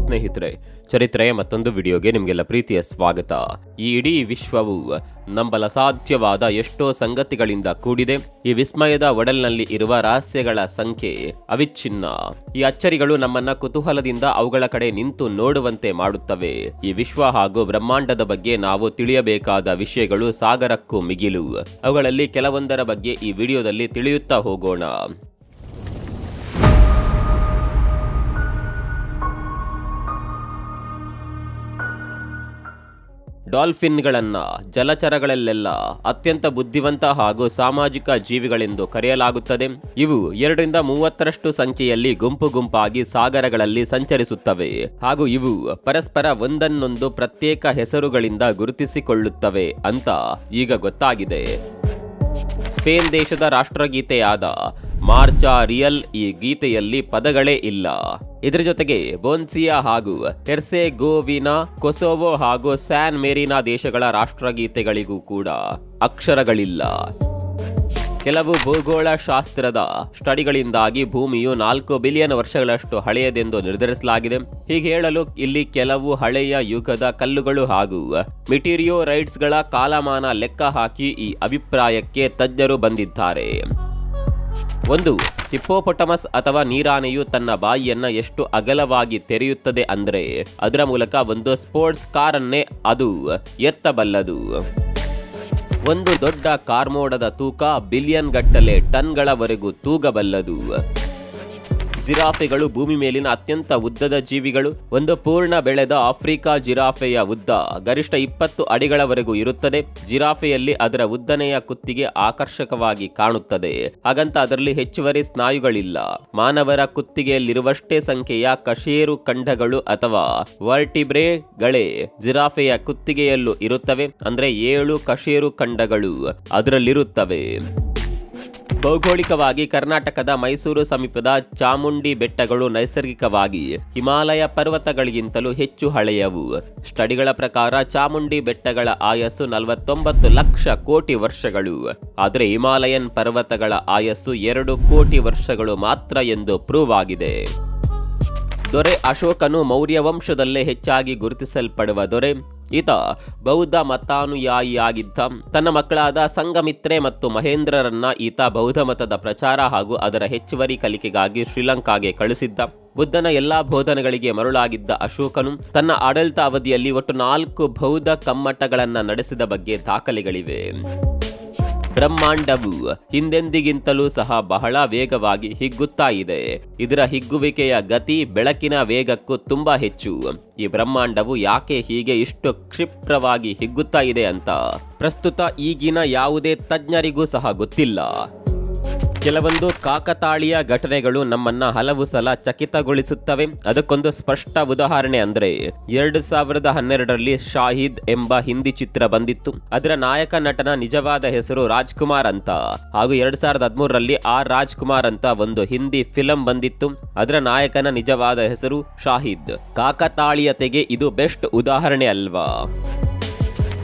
ಸ್ನೇಹಿತರೆ, ಚರಿತ್ರೆಯ ಮತ್ತೊಂದು ವಿಡಿಯೋಗೆ ನಿಮಗೆಲ್ಲ ಪ್ರೀತಿಯ ಸ್ವಾಗತ. ಈ ಇಡೀ ವಿಶ್ವವು ನಂಬಲಸಾಧ್ಯವಾದ ಎಷ್ಟೋ ಸಂಗತಿಗಳಿಂದ ಕೂಡಿದೆ. ಈ ವಿಸ್ಮಯದ ಒಡಲ್ನಲ್ಲಿ ಇರುವ ರಹಸ್ಯಗಳ ಸಂಖ್ಯೆ ಅವಿಚ್ಛಿನ್ನ. ಈ ಅಚ್ಚರಿಗಳು ನಮ್ಮನ್ನ ಕುತೂಹಲದಿಂದ ಅವುಗಳ ಕಡೆ ನಿಂತು ನೋಡುವಂತೆ ಮಾಡುತ್ತವೆ. ಈ ವಿಶ್ವ ಹಾಗೂ ಬ್ರಹ್ಮಾಂಡದ ಬಗ್ಗೆ ನಾವು ತಿಳಿಯಬೇಕಾದ ವಿಷಯಗಳು ಸಾಗರಕ್ಕೂ ಮಿಗಿಲು. ಅವುಗಳಲ್ಲಿ ಕೆಲವೊಂದರ ಬಗ್ಗೆ ಈ ವಿಡಿಯೋದಲ್ಲಿ ತಿಳಿಯುತ್ತಾ ಹೋಗೋಣ. ಡಾಲ್ಫಿನ್ಗಳನ್ನ ಜಲಚರಗಳಲ್ಲೆಲ್ಲ ಅತ್ಯಂತ ಬುದ್ಧಿವಂತ ಹಾಗೂ ಸಾಮಾಜಿಕ ಜೀವಿಗಳೆಂದು ಕರೆಯಲಾಗುತ್ತದೆ. ಇವು 2 ರಿಂದ 30ರಷ್ಟು ಸಂಖ್ಯೆಯಲ್ಲಿ ಗುಂಪು ಗುಂಪಾಗಿ ಸಾಗರಗಳಲ್ಲಿ ಸಂಚರಿಸುತ್ತವೆ ಹಾಗೂ ಇವು ಪರಸ್ಪರ ಒಂದನ್ನೊಂದು ಪ್ರತ್ಯೇಕ ಹೆಸರುಗಳಿಂದ ಗುರುತಿಸಿಕೊಳ್ಳುತ್ತವೆ ಅಂತ ಈಗ ಗೊತ್ತಾಗಿದೆ. ಸ್ಪೇನ್ ದೇಶದ ರಾಷ್ಟ್ರಗೀತೆಯಾದ ಮಾರ್ಚಾ ರಿಯಲ್ ಈ ಗೀತೆಯಲ್ಲಿ ಪದಗಳೇ ಇಲ್ಲ. ಇದರ ಜೊತೆಗೆ ಬೋನ್ಸಿಯಾ ಹಾಗೂ ಹೆರ್ಸೆಗೋವಿನಾ, ಕೊಸೋವೋ ಹಾಗೂ ಸ್ಯಾನ್ ಮೇರಿನಾ ದೇಶಗಳ ರಾಷ್ಟ್ರಗೀತೆಗಳಿಗೂ ಕೂಡ ಅಕ್ಷರಗಳಿಲ್ಲ. ಕೆಲವು ಭೂಗೋಳ ಶಾಸ್ತ್ರದ ಸ್ಟಡಿಗಳಿಂದಾಗಿ ಭೂಮಿಯು 4 ಬಿಲಿಯನ್ ವರ್ಷಗಳಷ್ಟು ಹಳೆಯದೆಂದು ನಿರ್ಧರಿಸಲಾಗಿದೆ. ಹೀಗೆ ಹೇಳಲು ಇಲ್ಲಿ ಕೆಲವು ಹಳೆಯ ಯುಗದ ಕಲ್ಲುಗಳು ಹಾಗೂ ಮಿಟೀರಿಯೋರೈಟ್ಸ್ಗಳ ಕಾಲಮಾನ ಲೆಕ್ಕ ಹಾಕಿ ಈ ಅಭಿಪ್ರಾಯಕ್ಕೆ ತಜ್ಞರು ಬಂದಿದ್ದಾರೆ. ಒಂದು, ಹಿಪ್ಪೋಪೊಟಮಸ್ ಅಥವಾ ನೀರಾನೆಯು ತನ್ನ ಬಾಯಿಯನ್ನ ಎಷ್ಟು ಅಗಲವಾಗಿ ತೆರೆಯುತ್ತದೆ ಅಂದ್ರೆ ಅದರ ಮೂಲಕ ಒಂದು ಸ್ಪೋರ್ಟ್ಸ್ ಕಾರನ್ನೇ ಅದು ಎತ್ತಬಲ್ಲದು. ಒಂದು ದೊಡ್ಡ ಕಾರ್ಮೋಡದ ತೂಕ ಬಿಲಿಯನ್ ಗಟ್ಟಲೆ ಟನ್ಗಳವರೆಗೂ ತೂಗಬಲ್ಲದು. ಜಿರಾಫೆಗಳು ಭೂಮಿ ಮೇಲಿನ ಅತ್ಯಂತ ಉದ್ದದ ಜೀವಿಗಳು. ಒಂದು ಪೂರ್ಣ ಬೆಳೆದ ಆಫ್ರಿಕಾ ಜಿರಾಫೆಯ ಉದ್ದ ಗರಿಷ್ಠ 20 ಅಡಿಗಳವರೆಗೂ ಇರುತ್ತದೆ. ಜಿರಾಫೆಯಲ್ಲಿ ಅದರ ಉದ್ದನೆಯ ಕುತ್ತಿಗೆ ಆಕರ್ಷಕವಾಗಿ ಕಾಣುತ್ತದೆ. ಹಾಗಂತ ಅದರಲ್ಲಿ ಹೆಚ್ಚುವರಿ ಸ್ನಾಯುಗಳಿಲ್ಲ. ಮಾನವರ ಕುತ್ತಿಗೆಯಲ್ಲಿರುವಷ್ಟೇ ಸಂಖ್ಯೆಯ ಕಶೇರು ಖಂಡಗಳು ಅಥವಾ ವರ್ಟಿಬ್ರೆಗಳೇ ಜಿರಾಫೆಯ ಕುತ್ತಿಗೆಯಲ್ಲೂ ಇರುತ್ತವೆ. ಅಂದ್ರೆ 7 ಕಶೇರು ಖಂಡಗಳು ಅದರಲ್ಲಿರುತ್ತವೆ. ಭೌಗೋಳಿಕವಾಗಿ ಕರ್ನಾಟಕದ ಮೈಸೂರು ಸಮೀಪದ ಚಾಮುಂಡಿ ಬೆಟ್ಟಗಳು ನೈಸರ್ಗಿಕವಾಗಿ ಹಿಮಾಲಯ ಪರ್ವತಗಳಿಗಿಂತಲೂ ಹೆಚ್ಚು ಹಳೆಯವು. ಸ್ಟಡಿಗಳ ಪ್ರಕಾರ ಚಾಮುಂಡಿ ಬೆಟ್ಟಗಳ ಆಯಸ್ಸು 49 ಲಕ್ಷ ಕೋಟಿ ವರ್ಷಗಳು. ಆದರೆ ಹಿಮಾಲಯನ್ ಪರ್ವತಗಳ ಆಯಸ್ಸು 2 ಕೋಟಿ ವರ್ಷಗಳು ಮಾತ್ರ ಎಂದು ಪ್ರೂವ್ ಆಗಿದೆ. ದೊರೆ ಅಶೋಕನು ಮೌರ್ಯ ವಂಶದಲ್ಲೇ ಹೆಚ್ಚಾಗಿ ಗುರುತಿಸಲ್ಪಡುವ ದೊರೆ. ಈತ ಬೌದ್ಧ ಮತಾನುಯಾಯಿಯಾಗಿದ್ದ. ತನ್ನ ಮಕ್ಕಳಾದ ಸಂಘಮಿತ್ರೆ ಮತ್ತು ಮಹೇಂದ್ರರನ್ನ ಈತ ಬೌದ್ಧ ಮತದ ಪ್ರಚಾರ ಹಾಗೂ ಅದರ ಹೆಚ್ಚುವರಿ ಕಲಿಕೆಗಾಗಿ ಶ್ರೀಲಂಕಾಗೆ ಕಳಿಸಿದ್ದ. ಬುದ್ಧನ ಎಲ್ಲಾ ಬೋಧನೆಗಳಿಗೆ ಮರುಳಾಗಿದ್ದ ಅಶೋಕನು ತನ್ನ ಆಡಳಿತ ಅವಧಿಯಲ್ಲಿ ಒಟ್ಟು 4 ಬೌದ್ಧ ಕಮ್ಮಟಗಳನ್ನ ನಡೆಸಿದ ಬಗ್ಗೆ ದಾಖಲೆಗಳಿವೆ. ಬ್ರಹ್ಮಾಂಡವು ಹಿಂದೆಂದಿಗಿಂತಲೂ ಸಹ ಬಹಳ ವೇಗವಾಗಿ ಹಿಗ್ಗುತ್ತಾ ಇದೆ. ಇದರ ಹಿಗ್ಗುವಿಕೆಯ ಗತಿ ಬೆಳಕಿನ ವೇಗಕ್ಕೂ ತುಂಬಾ ಹೆಚ್ಚು. ಈ ಬ್ರಹ್ಮಾಂಡವು ಯಾಕೆ ಹೀಗೆ ಇಷ್ಟು ಕ್ಷಿಪ್ರವಾಗಿ ಹಿಗ್ಗುತ್ತಾ ಇದೆ ಅಂತ ಪ್ರಸ್ತುತ ಈಗಿನ ಯಾವುದೇ ತಜ್ಞರಿಗೂ ಸಹ ಗೊತ್ತಿಲ್ಲ. ಕೆಲವೊಂದು ಕಾಕತಾಳೀಯ ಘಟನೆಗಳು ನಮ್ಮನ್ನ ಹಲವು ಸಲ ಚಕಿತಗೊಳಿಸುತ್ತವೆ. ಅದಕ್ಕೊಂದು ಸ್ಪಷ್ಟ ಉದಾಹರಣೆ ಅಂದ್ರೆ 2012ರಲ್ಲಿ ಶಾಹಿದ್ ಎಂಬ ಹಿಂದಿ ಚಿತ್ರ ಬಂದಿತ್ತು. ಅದರ ನಾಯಕ ನಟನ ನಿಜವಾದ ಹೆಸರು ರಾಜ್ಕುಮಾರ್ ಅಂತ ಹಾಗೂ 2013ರಲ್ಲಿ ಆರ್ ರಾಜ್ಕುಮಾರ್ ಅಂತ ಒಂದು ಹಿಂದಿ ಫಿಲಂ ಬಂದಿತ್ತು. ಅದರ ನಾಯಕನ ನಿಜವಾದ ಹೆಸರು ಶಾಹಿದ್. ಕಾಕತಾಳೀಯತೆಗೆ ಇದು ಬೆಸ್ಟ್ ಉದಾಹರಣೆ ಅಲ್ವಾ?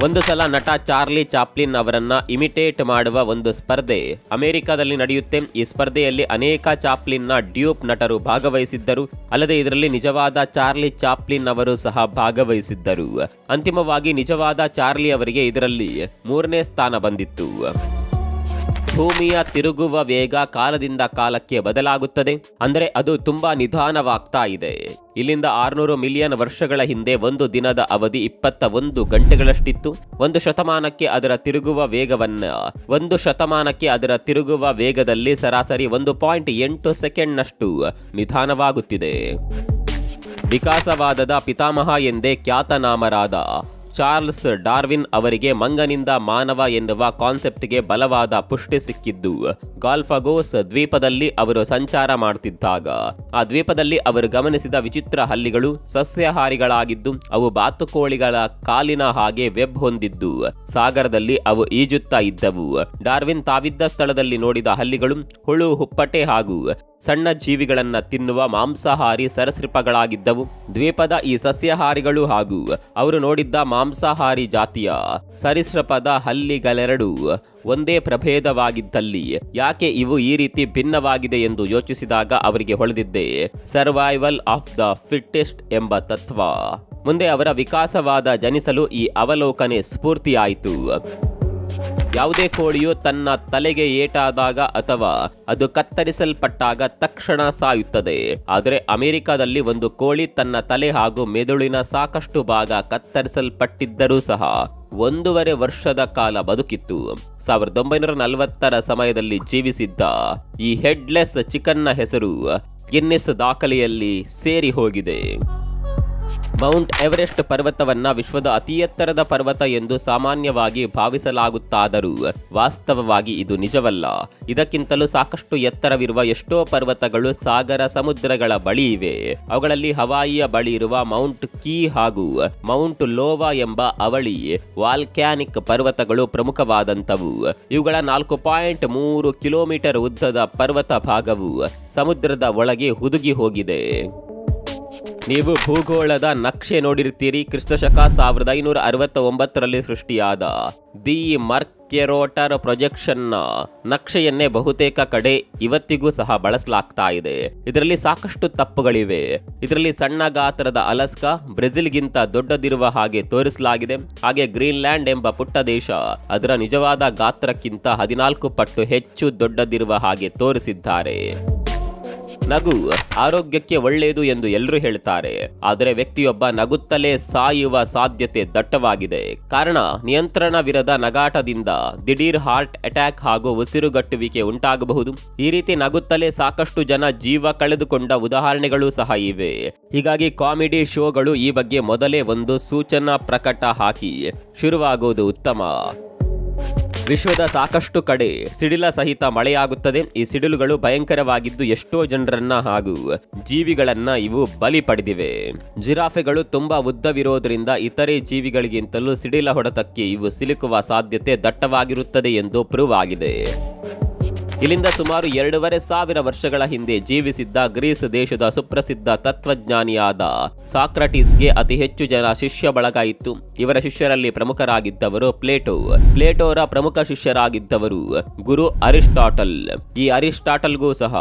ಒಂದು ಸಲ ನಟ ಚಾರ್ಲಿ ಚಾಪ್ಲಿನ್ ಅವರನ್ನ ಇಮಿಟೇಟ್ ಮಾಡುವ ಒಂದು ಸ್ಪರ್ಧೆ ಅಮೆರಿಕದಲ್ಲಿ ನಡೆಯುತ್ತೆ. ಈ ಸ್ಪರ್ಧೆಯಲ್ಲಿ ಅನೇಕ ಚಾಪ್ಲಿನ್ನ ಡ್ಯೂಪ್ ನಟರು ಭಾಗವಹಿಸಿದ್ದರು. ಅಲ್ಲದೆ ಇದರಲ್ಲಿ ನಿಜವಾದ ಚಾರ್ಲಿ ಚಾಪ್ಲಿನ್ ಅವರು ಸಹ ಭಾಗವಹಿಸಿದ್ದರು. ಅಂತಿಮವಾಗಿ ನಿಜವಾದ ಚಾರ್ಲಿ ಅವರಿಗೆ ಇದರಲ್ಲಿ 3ನೇ ಸ್ಥಾನ ಬಂದಿತ್ತು. ಭೂಮಿಯ ತಿರುಗುವ ವೇಗ ಕಾಲದಿಂದ ಕಾಲಕ್ಕೆ ಬದಲಾಗುತ್ತದೆ. ಅಂದರೆ ಅದು ತುಂಬಾ ನಿಧಾನವಾಗ್ತಾ ಇದೆ. ಇಲ್ಲಿಂದ 600 ಮಿಲಿಯನ್ ವರ್ಷಗಳ ಹಿಂದೆ ಒಂದು ದಿನದ ಅವಧಿ 21 ಗಂಟೆಗಳಷ್ಟಿತ್ತು. ಒಂದು ಶತಮಾನಕ್ಕೆ ಅದರ ತಿರುಗುವ ವೇಗದಲ್ಲಿ ಸರಾಸರಿ 1.8 ಸೆಕೆಂಡ್ನಷ್ಟು ನಿಧಾನವಾಗುತ್ತಿದೆ. ವಿಕಾಸವಾದದ ಪಿತಾಮಹ ಎಂದೇ ಖ್ಯಾತನಾಮರಾದ ಚಾರ್ಲ್ಸ್ ಡಾರ್ವಿನ್ ಅವರಿಗೆ ಮಂಗನಿಂದ ಮಾನವ ಎನ್ನುವ ಕಾನ್ಸೆಪ್ಟ್ಗೆ ಬಲವಾದ ಪುಷ್ಟಿ ಸಿಕ್ಕಿದ್ದು ಗಾಲ್ಫಗೋಸ್ ದ್ವೀಪದಲ್ಲಿ ಅವರು ಸಂಚಾರ ಮಾಡುತ್ತಿದ್ದಾಗ. ಆ ದ್ವೀಪದಲ್ಲಿ ಅವರು ಗಮನಿಸಿದ ವಿಚಿತ್ರ ಹಲ್ಲಿಗಳು ಸಸ್ಯಾಹಾರಿಗಳಾಗಿದ್ದು ಅವು ಬಾತುಕೋಳಿಗಳ ಕಾಲಿನ ಹಾಗೆ ವೆಬ್ ಹೊಂದಿದ್ದು ಸಾಗರದಲ್ಲಿ ಅವು ಈಜುತ್ತಾ ಇದ್ದವು. ಡಾರ್ವಿನ್ ತಾವಿದ್ದ ಸ್ಥಳದಲ್ಲಿ ನೋಡಿದ ಹಲ್ಲಿಗಳು ಹುಳು ಹುಪ್ಪಟೆ ಹಾಗೂ ಸಣ್ಣ ಜೀವಿಗಳನ್ನ ತಿನ್ನುವ ಮಾಂಸಾಹಾರಿ ಸರೀಸೃಪಗಳಾಗಿದ್ದವು. ದ್ವೀಪದ ಈ ಸಸ್ಯಾಹಾರಿಗಳು ಹಾಗೂ ಅವರು ನೋಡಿದ್ದ ಮಾಂಸಾಹಾರಿ ಜಾತಿಯ ಸರೀಸೃಪದ ಹಲ್ಲಿಗಳೆರಡೂ ಒಂದೇ ಪ್ರಭೇದವಾಗಿದ್ದಲ್ಲಿ ಯಾಕೆ ಇವು ಈ ರೀತಿ ಭಿನ್ನವಾಗಿದೆ ಎಂದು ಯೋಚಿಸಿದಾಗ ಅವರಿಗೆ ಹೊಳೆದಿದ್ದೇ ಸರ್ವೈವಲ್ ಆಫ್ ದ ಫಿಟ್ಟೆಸ್ಟ್ ಎಂಬ ತತ್ವ. ಮುಂದೆ ಅವರ ವಿಕಾಸವಾದ ಜನಿಸಲು ಈ ಅವಲೋಕನೆ ಸ್ಫೂರ್ತಿಯಾಯಿತು. ಯಾವುದೇ ಕೋಳಿಯು ತನ್ನ ತಲೆಗೆ ಏಟಾದಾಗ ಅಥವಾ ಅದು ಕತ್ತರಿಸಲ್ಪಟ್ಟಾಗ ತಕ್ಷಣ ಸಾಯುತ್ತದೆ. ಆದರೆ ಅಮೆರಿಕದಲ್ಲಿ ಒಂದು ಕೋಳಿ ತನ್ನ ತಲೆ ಹಾಗೂ ಮೆದುಳಿನ ಸಾಕಷ್ಟು ಭಾಗ ಕತ್ತರಿಸಲ್ಪಟ್ಟಿದ್ದರೂ ಸಹ 1.5 ವರ್ಷದ ಕಾಲ ಬದುಕಿತ್ತು. 1940ರ ಸಮಯದಲ್ಲಿ ಜೀವಿಸಿದ್ದ ಈ ಹೆಡ್ಲೆಸ್ ಚಿಕನ್ನ ಹೆಸರು ಗಿನ್ನೆಸ್ ದಾಖಲೆಯಲ್ಲಿ ಸೇರಿ ಹೋಗಿದೆ. ಮೌಂಟ್ ಎವರೆಸ್ಟ್ ಪರ್ವತವನ್ನ ವಿಶ್ವದ ಅತಿ ಎತ್ತರದ ಪರ್ವತ ಎಂದು ಸಾಮಾನ್ಯವಾಗಿ ಭಾವಿಸಲಾಗುತ್ತಾದರೂ ವಾಸ್ತವವಾಗಿ ಇದು ನಿಜವಲ್ಲ. ಇದಕ್ಕಿಂತಲೂ ಸಾಕಷ್ಟು ಎತ್ತರವಿರುವ ಎಷ್ಟೋ ಪರ್ವತಗಳು ಸಾಗರ ಸಮುದ್ರಗಳ ಬಳಿ ಇವೆ. ಅವುಗಳಲ್ಲಿ ಹವಾಯಿಯ ಬಳಿ ಇರುವ ಮೌಂಟ್ ಕೀ ಹಾಗೂ ಮೌಂಟ್ ಲೋವಾ ಎಂಬ ಅವಳಿ ವಾಲ್ಕ್ಯಾನಿಕ್ ಪರ್ವತಗಳು ಪ್ರಮುಖವಾದಂಥವು. ಇವುಗಳ 4.3 ಕಿಲೋಮೀಟರ್ ಉದ್ದದ ಪರ್ವತ ಭಾಗವು ಸಮುದ್ರದ ಒಳಗೆ ಹುದುಗಿ ಹೋಗಿದೆ. ನೀವು ಭೂಗೋಳದ ನಕ್ಷೆ ನೋಡಿರ್ತೀರಿ. ಕ್ರಿಸ್ತಶಕ 1569ರಲ್ಲಿ ಸೃಷ್ಟಿಯಾದ ದಿ ಮರ್ಕೆರೋಟರ್ ಪ್ರೊಜೆಕ್ಷನ್ನ ನಕ್ಷೆಯನ್ನೇ ಬಹುತೇಕ ಕಡೆ ಇವತ್ತಿಗೂ ಸಹ ಬಳಸಲಾಗ್ತಾ ಇದೆ. ಇದರಲ್ಲಿ ಸಾಕಷ್ಟು ತಪ್ಪುಗಳಿವೆ. ಇದರಲ್ಲಿ ಸಣ್ಣ ಗಾತ್ರದ ಅಲಸ್ಕಾ ಬ್ರೆಜಿಲ್ಗಿಂತ ದೊಡ್ಡದಿರುವ ಹಾಗೆ ತೋರಿಸಲಾಗಿದೆ. ಹಾಗೆ ಗ್ರೀನ್ಲ್ಯಾಂಡ್ ಎಂಬ ಪುಟ್ಟ ದೇಶ ಅದರ ನಿಜವಾದ ಗಾತ್ರಕ್ಕಿಂತ 14 ಪಟ್ಟು ಹೆಚ್ಚು ದೊಡ್ಡದಿರುವ ಹಾಗೆ ತೋರಿಸಿದ್ದಾರೆ. ನಗು ಆರೋಗ್ಯಕ್ಕೆ ಒಳ್ಳೆಯದು ಎಂದು ಎಲ್ಲರೂ ಹೇಳ್ತಾರೆ. ಆದರೆ ವ್ಯಕ್ತಿಯೊಬ್ಬ ನಗುತ್ತಲೇ ಸಾಯುವ ಸಾಧ್ಯತೆ ದಟ್ಟವಾಗಿದೆ. ಕಾರಣ ನಿಯಂತ್ರಣವಿರದ ನಗಾಟದಿಂದ ದಿಢೀರ್ ಹಾರ್ಟ್ ಅಟ್ಯಾಕ್ ಹಾಗೂ ಉಸಿರುಗಟ್ಟುವಿಕೆ ಉಂಟಾಗಬಹುದು. ಈ ರೀತಿ ನಗುತ್ತಲೇ ಸಾಕಷ್ಟು ಜನ ಜೀವ ಕಳೆದುಕೊಂಡ ಉದಾಹರಣೆಗಳು ಸಹ ಇವೆ. ಹೀಗಾಗಿ ಕಾಮಿಡಿ ಶೋಗಳು ಈ ಬಗ್ಗೆ ಮೊದಲೇ ಒಂದು ಸೂಚನಾ ಪ್ರಕಟ ಹಾಕಿ ಶುರುವಾಗುವುದು ಉತ್ತಮ. ವಿಶ್ವದ ಸಾಕಷ್ಟು ಕಡೆ ಸಿಡಿಲ ಸಹಿತ ಮಳೆಯಾಗುತ್ತದೆ. ಈ ಸಿಡಿಲುಗಳು ಭಯಂಕರವಾಗಿದ್ದು ಎಷ್ಟೋ ಜನರನ್ನ ಹಾಗೂ ಜೀವಿಗಳನ್ನ ಇವು ಬಲಿ ಪಡೆದಿವೆ. ಜಿರಾಫೆಗಳು ತುಂಬಾ ಉದ್ದವಿರೋದ್ರಿಂದ ಇತರೆ ಜೀವಿಗಳಿಗಿಂತಲೂ ಸಿಡಿಲ ಹೊಡೆತಕ್ಕೆ ಇವು ಸಿಲುಕುವ ಸಾಧ್ಯತೆ ದಟ್ಟವಾಗಿರುತ್ತದೆ ಎಂದು ಪ್ರೂವ್ ಆಗಿದೆ. ಇಲ್ಲಿಂದ ಸುಮಾರು 2,500 ವರ್ಷಗಳ ಹಿಂದೆ ಜೀವಿಸಿದ್ದ ಗ್ರೀಸ್ ದೇಶದ ಸುಪ್ರಸಿದ್ಧ ತತ್ವಜ್ಞಾನಿಯಾದ ಸಾಕ್ರಟೀಸ್ಗೆ ಅತಿ ಹೆಚ್ಚು ಜನ ಶಿಷ್ಯ ಬಳಗ ಇತ್ತು. ಇವರ ಶಿಷ್ಯರಲ್ಲಿ ಪ್ರಮುಖರಾಗಿದ್ದವರು ಪ್ಲೇಟೋರ ಪ್ರಮುಖ ಶಿಷ್ಯರಾಗಿದ್ದವರು ಗುರು ಅರಿಸ್ಟಾಟಲ್. ಈ ಅರಿಸ್ಟಾಟಲ್ಗೂ ಸಹ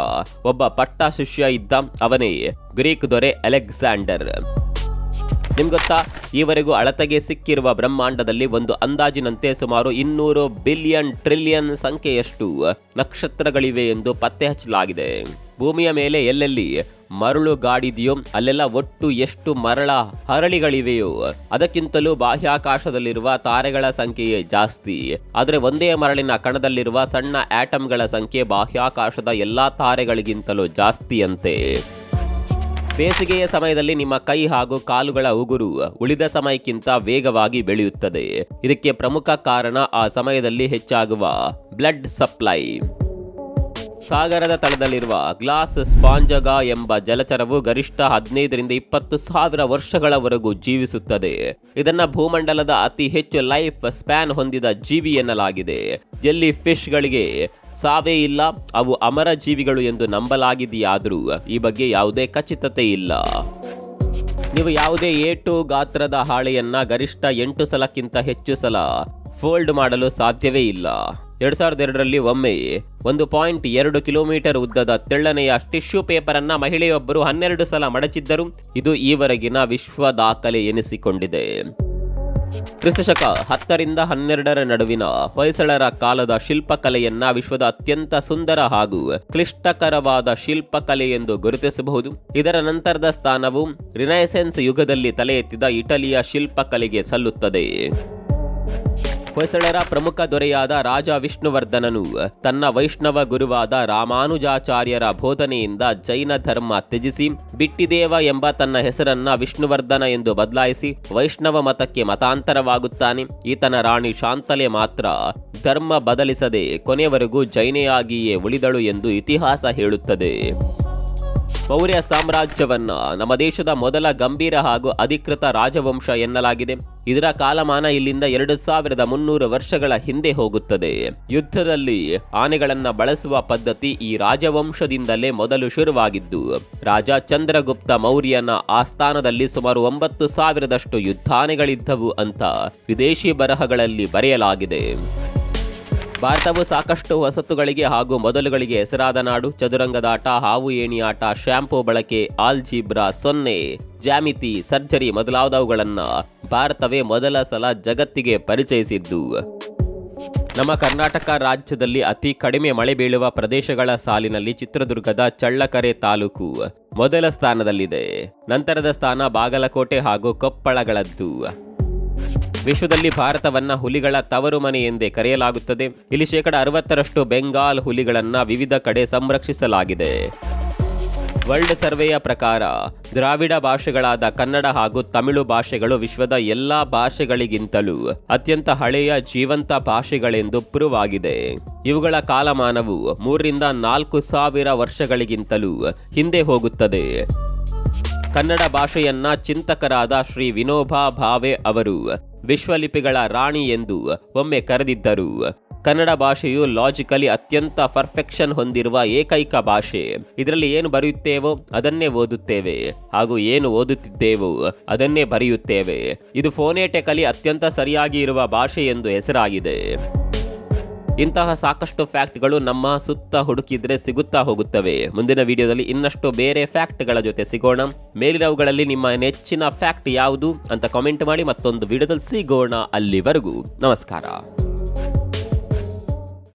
ಒಬ್ಬ ಪಟ್ಟ ಶಿಷ್ಯ ಇದ್ದ. ಅವನೇ ಗ್ರೀಕ್ ದೊರೆ ಅಲೆಕ್ಸಾಂಡರ್. ನಿಮ್ಗೊತ್ತಾ, ಈವರೆಗೂ ಅಳತೆಗೆ ಸಿಕ್ಕಿರುವ ಬ್ರಹ್ಮಾಂಡದಲ್ಲಿ ಒಂದು ಅಂದಾಜಿನಂತೆ ಸುಮಾರು 200 ಬಿಲಿಯನ್ ಟ್ರಿಲಿಯನ್ ಸಂಖ್ಯೆಯಷ್ಟು ನಕ್ಷತ್ರಗಳಿವೆ ಎಂದು ಪತ್ತೆ ಹಚ್ಚಲಾಗಿದೆ. ಭೂಮಿಯ ಮೇಲೆ ಎಲ್ಲೆಲ್ಲಿ ಮರಳುಗಾಡಿದೆಯೋ ಅಲ್ಲೆಲ್ಲ ಒಟ್ಟು ಎಷ್ಟು ಮರಳ ಹರಳಿಗಳಿವೆಯೋ ಅದಕ್ಕಿಂತಲೂ ಬಾಹ್ಯಾಕಾಶದಲ್ಲಿರುವ ತಾರೆಗಳ ಸಂಖ್ಯೆಯೇ ಜಾಸ್ತಿ. ಆದರೆ ಒಂದೇ ಮರಳಿನ ಕಣದಲ್ಲಿರುವ ಸಣ್ಣ ಆಟಮ್ಗಳ ಸಂಖ್ಯೆ ಬಾಹ್ಯಾಕಾಶದ ಎಲ್ಲಾ ತಾರೆಗಳಿಗಿಂತಲೂ ಜಾಸ್ತಿಯಂತೆ. ಬೇಸಿಗೆಯ ಸಮಯದಲ್ಲಿ ನಿಮ್ಮ ಕೈ ಹಾಗೂ ಕಾಲುಗಳ ಉಗುರು ಉಳಿದ ಸಮಯಕ್ಕಿಂತ ವೇಗವಾಗಿ ಬೆಳೆಯುತ್ತದೆ. ಇದಕ್ಕೆ ಪ್ರಮುಖ ಕಾರಣ ಆ ಸಮಯದಲ್ಲಿ ಹೆಚ್ಚಾಗುವ ಬ್ಲಡ್ ಸಪ್ಲೈ. ಸಾಗರದ ತಳದಲ್ಲಿರುವ ಗ್ಲಾಸ್ ಸ್ಪಾಂಜಗ ಎಂಬ ಜಲಚರವು ಗರಿಷ್ಠ 15ರಿಂದ 20,000 ವರ್ಷಗಳವರೆಗೂ ಜೀವಿಸುತ್ತದೆ. ಇದನ್ನ ಭೂಮಂಡಲದ ಅತಿ ಹೆಚ್ಚು ಲೈಫ್ ಸ್ಪ್ಯಾನ್ ಹೊಂದಿದ ಜೀವಿ ಎನ್ನಲಾಗಿದೆ. ಜೆಲ್ಲಿ ಫಿಶ್ಗಳಿಗೆ ಸಾವೇ ಇಲ್ಲ, ಅವು ಅಮರ ಜೀವಿಗಳು ಎಂದು ನಂಬಲಾಗಿದೆಯಾದರೂ ಈ ಬಗ್ಗೆ ಯಾವುದೇ ಖಚಿತತೆ ಇಲ್ಲ. ನೀವು ಯಾವುದೇ A2 ಗಾತ್ರದ ಹಾಳೆಯನ್ನ ಗರಿಷ್ಠ 8 ಸಲಕ್ಕಿಂತ ಹೆಚ್ಚು ಸಲ ಫೋಲ್ಡ್ ಮಾಡಲು ಸಾಧ್ಯವೇ ಇಲ್ಲ. 2002ರಲ್ಲಿ ಒಮ್ಮೆ 1.2 ಕಿಲೋಮೀಟರ್ ಉದ್ದದ ತೆಳ್ಳನೆಯ ಟಿಶ್ಯೂ ಪೇಪರ್ ಅನ್ನ ಮಹಿಳೆಯೊಬ್ಬರು 12 ಸಲ ಮಡಚಿದ್ದರು. ಇದು ಈವರೆಗಿನ ವಿಶ್ವ ದಾಖಲೆ ಎನಿಸಿಕೊಂಡಿದೆ. ಕ್ರಿಸ್ತಶಕ 10ರಿಂದ 12ರ ನಡುವಿನ ಹೊಯ್ಸಳರ ಕಾಲದ ಶಿಲ್ಪಕಲೆಯನ್ನ ವಿಶ್ವದ ಅತ್ಯಂತ ಸುಂದರ ಹಾಗೂ ಕ್ಲಿಷ್ಟಕರವಾದ ಶಿಲ್ಪಕಲೆ ಎಂದು ಗುರುತಿಸಬಹುದು. ಇದರ ನಂತರದ ಸ್ಥಾನವು ರಿನೈಸೆನ್ಸ್ ಯುಗದಲ್ಲಿ ತಲೆ ಎತ್ತಿದ ಇಟಲಿಯ ಶಿಲ್ಪಕಲೆಗೆ ಸಲ್ಲುತ್ತದೆ. ಹೊಯ್ಸಳರ ಪ್ರಮುಖ ದೊರೆಯಾದ ರಾಜ ವಿಷ್ಣುವರ್ಧನನು ತನ್ನ ವೈಷ್ಣವ ಗುರುವಾದ ರಾಮಾನುಜಾಚಾರ್ಯರ ಬೋಧನೆಯಿಂದ ಜೈನ ಧರ್ಮ ತ್ಯಜಿಸಿ ಬಿಟ್ಟಿದೇವ ಎಂಬ ತನ್ನ ಹೆಸರನ್ನ ವಿಷ್ಣುವರ್ಧನ ಎಂದು ಬದಲಾಯಿಸಿ ವೈಷ್ಣವ ಮತಕ್ಕೆ ಮತಾಂತರವಾಗುತ್ತಾನೆ. ಈತನ ರಾಣಿ ಶಾಂತಲೆ ಮಾತ್ರ ಧರ್ಮ ಬದಲಿಸದೆ ಕೊನೆಯವರೆಗೂ ಜೈನೆಯಾಗಿಯೇ ಉಳಿದಳು ಎಂದು ಇತಿಹಾಸ ಹೇಳುತ್ತದೆ. ಮೌರ್ಯ ಸಾಮ್ರಾಜ್ಯವನ್ನ ನಮ್ಮ ದೇಶದ ಮೊದಲ ಗಂಭೀರ ಹಾಗೂ ಅಧಿಕೃತ ರಾಜವಂಶ ಎನ್ನಲಾಗಿದೆ. ಇದರ ಕಾಲಮಾನ ಇಲ್ಲಿಂದ 2300 ವರ್ಷಗಳ ಹಿಂದೆ ಹೋಗುತ್ತದೆ. ಯುದ್ಧದಲ್ಲಿ ಆನೆಗಳನ್ನ ಬಳಸುವ ಪದ್ಧತಿ ಈ ರಾಜವಂಶದಿಂದಲೇ ಮೊದಲು ಶುರುವಾಗಿದ್ದು, ರಾಜ ಚಂದ್ರಗುಪ್ತ ಮೌರ್ಯನ ಆಸ್ಥಾನದಲ್ಲಿ ಸುಮಾರು 9000ದಷ್ಟು ಯುದ್ಧಾನೆಗಳಿದ್ದವು ಅಂತ ವಿದೇಶಿ ಬರಹಗಳಲ್ಲಿ ಬರೆಯಲಾಗಿದೆ. ಭಾರತವು ಸಾಕಷ್ಟು ಹೊಸತುಗಳಿಗೆ ಹಾಗೂ ಮೊದಲುಗಳಿಗೆ ಹೆಸರಾದ ನಾಡು. ಚದುರಂಗದಾಟ, ಹಾವು ಏಣಿ ಆಟ, ಶ್ಯಾಂಪೂ ಬಳಕೆ, ಆಲ್ಜಿಬ್ರಾ, ಸೊನ್ನೆ, ಜ್ಯಾಮಿತಿ, ಸರ್ಜರಿ ಮೊದಲಾದವುಗಳನ್ನ ಭಾರತವೇ ಮೊದಲ ಸಲ ಜಗತ್ತಿಗೆ ಪರಿಚಯಿಸಿದ್ದು. ನಮ್ಮ ಕರ್ನಾಟಕ ರಾಜ್ಯದಲ್ಲಿ ಅತಿ ಕಡಿಮೆ ಮಳೆ ಬೀಳುವ ಪ್ರದೇಶಗಳ ಸಾಲಿನಲ್ಲಿ ಚಿತ್ರದುರ್ಗದ ಚಳ್ಳಕೆರೆ ತಾಲೂಕು ಮೊದಲ ಸ್ಥಾನದಲ್ಲಿದೆ. ನಂತರದ ಸ್ಥಾನ ಬಾಗಲಕೋಟೆ ಹಾಗೂ ಕೊಪ್ಪಳಗಳದ್ದು. ವಿಶ್ವದಲ್ಲಿ ಭಾರತವನ್ನ ಹುಲಿಗಳ ತವರು ಮನೆ ಎಂದೇ ಕರೆಯಲಾಗುತ್ತದೆ. ಇಲ್ಲಿ 60% ಬೆಂಗಾಲ್ ಹುಲಿಗಳನ್ನ ವಿವಿಧ ಕಡೆ ಸಂರಕ್ಷಿಸಲಾಗಿದೆ. ವರ್ಲ್ಡ್ ಸರ್ವೆಯ ಪ್ರಕಾರ ದ್ರಾವಿಡ ಭಾಷೆಗಳಾದ ಕನ್ನಡ ಹಾಗೂ ತಮಿಳು ಭಾಷೆಗಳು ವಿಶ್ವದ ಎಲ್ಲಾ ಭಾಷೆಗಳಿಗಿಂತಲೂ ಅತ್ಯಂತ ಹಳೆಯ ಜೀವಂತ ಭಾಷೆಗಳೆಂದು ಪ್ರೂವ್ ಆಗಿದೆ. ಇವುಗಳ ಕಾಲಮಾನವು 3 ರಿಂದ 4000 ವರ್ಷಗಳಿಗಿಂತಲೂ ಹಿಂದೆ ಹೋಗುತ್ತದೆ. ಕನ್ನಡ ಭಾಷೆಯನ್ನ ಚಿಂತಕರಾದ ಶ್ರೀ ವಿನೋಬಾ ಭಾವೆ ಅವರು ವಿಶ್ವಲಿಪಿಗಳ ರಾಣಿ ಎಂದು ಒಮ್ಮೆ ಕರೆದಿದ್ದರು. ಕನ್ನಡ ಭಾಷೆಯು ಲಾಜಿಕಲಿ ಅತ್ಯಂತ ಪರ್ಫೆಕ್ಷನ್ ಹೊಂದಿರುವ ಏಕೈಕ ಭಾಷೆ. ಇದರಲ್ಲಿ ಏನು ಬರೆಯುತ್ತೇವೋ ಅದನ್ನೇ ಓದುತ್ತೇವೆ ಹಾಗೂ ಏನು ಓದುತ್ತಿದ್ದೇವೋ ಅದನ್ನೇ ಬರೆಯುತ್ತೇವೆ. ಇದು ಫೋನೆಟಿಕಲಿ ಅತ್ಯಂತ ಸರಿಯಾಗಿ ಇರುವ ಭಾಷೆ ಎಂದು ಹೆಸರಾಗಿದೆ. ಇಂತಹ ಸಾಕಷ್ಟು ಫ್ಯಾಕ್ಟ್ಗಳು ನಮ್ಮ ಸುತ್ತ ಹುಡುಕಿದ್ರೆ ಸಿಗುತ್ತಾ ಹೋಗುತ್ತವೆ. ಮುಂದಿನ ವಿಡಿಯೋದಲ್ಲಿ ಇನ್ನಷ್ಟು ಬೇರೆ ಫ್ಯಾಕ್ಟ್ಗಳ ಜೊತೆ ಸಿಗೋಣ. ಮೇಲಿನವುಗಳಲ್ಲಿ ನಿಮ್ಮ ನೆಚ್ಚಿನ ಫ್ಯಾಕ್ಟ್ ಯಾವುದು ಅಂತ ಕಾಮೆಂಟ್ ಮಾಡಿ. ಮತ್ತೊಂದು ವಿಡಿಯೋದಲ್ಲಿ ಸಿಗೋಣ. ಅಲ್ಲಿವರೆಗೂ ನಮಸ್ಕಾರ.